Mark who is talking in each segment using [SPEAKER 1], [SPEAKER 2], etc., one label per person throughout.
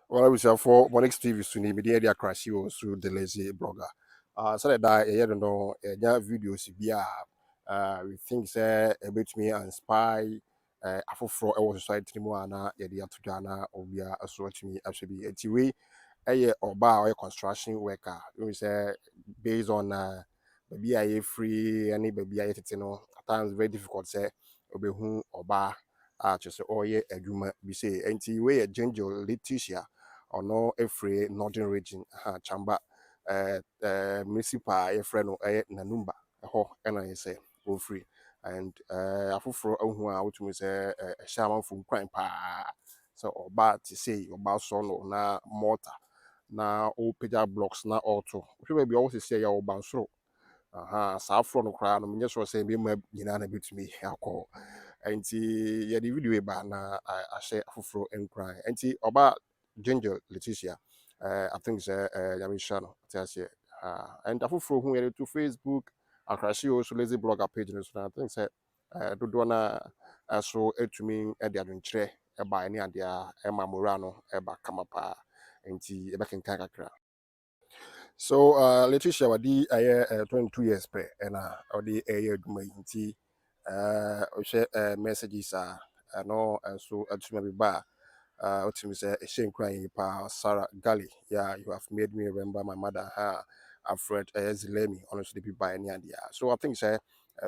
[SPEAKER 1] Well, I was for one next TV soon, immediately across you through the lazy blogger. So that I don't know, videos be we think say a bit me and spy. Afofro ɛwɔ society mu ana yɛde ato dwa na obia asɔrɔtumi ahwɛ bi enti wei ɛyɛ ɔba a ɔyɛ construction worker we say based on baabi a yɛ free ɛne baabi a yɛtete no at times very difficult sɛ obɛhu ɔba a kyerɛ sɛ ɔyɛ adwuma bi sɛ enti wei yɛ Jinjil Letecia ɔno ɛfiri northern region Chamba municipal a yɛfrɛ no ɛyɛ Nanumba ɛhɔ ɛna yɛ sɛ ɔfiri and afoforɔ ahu a wotumi sɛ ɛhyɛ amanfo nkwan paa sɛ ɔba te sei ɔba sɔ no na mortar na ɔpagya blocks na ɔreto wohwɛ baabi a ɔwɔ sisi ɛyɛ ɔba soro saa aforɔ no koraa no menyɛ sure sɛ mmarima nyinaa na bɛtumi akɔ nti yɛde video yi ba na ahyɛ afoforɔ nkuran nti ɔba Jinjil Letecia I think sɛ nyame hyira no te aseɛ and afoforɔ hu yɛde to Facebook akrahye also lazy blogger page no so na I think sɛ dodoɔ no a ɛso atumi de adwenkyerɛ ɛba ne adeɛ a ɛma mmora no ɛba kama paa nti yɛbɛkenkan kakra. So Letitia wadi ayɛ 22 years pɛ ɛna ɔde ɛyɛ adwuma yi nti ɔhwɛ messages a ɛno nso atumi bi ba a wotumi sɛ ɛhyɛ nkuran yi paa Sarah Gali, yeah, you have made me remember my mother Alfred Zilemi ɔno nso de bi ba ne adeɛ so I think sɛ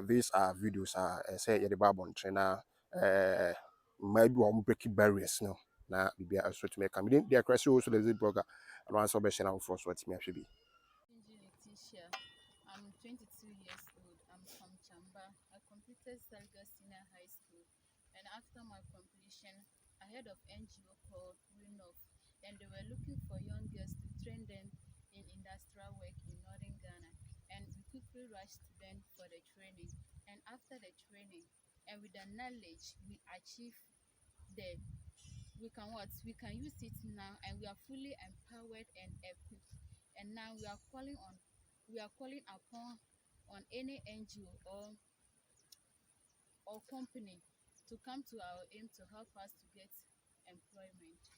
[SPEAKER 1] these are videos a ɛsɛ yɛde ba abɔnten na mmaa bi a wɔn breaking barriers no na biribi a ɛso tumi ka mi de akora sɛ ɔso lazy blogger ɛno anso ɔbɛhyɛ na afoforɔ so atumi ahwɛ bi.
[SPEAKER 2] Jinjil Letecia. I'm 22 years old. I'm from Chamba. I completed Salga Senior High School, and after my completion, I heard of NGO called Renov, and they were looking for young girls to train them in industrial work in northern Ghana. And we quickly rushed to them for the training. And after the training, and with the knowledge we achieved there, we can what? We can use it now, and we are fully empowered and equipped. And now we are calling upon on any NGO or company to come to our aim to help us to get employment.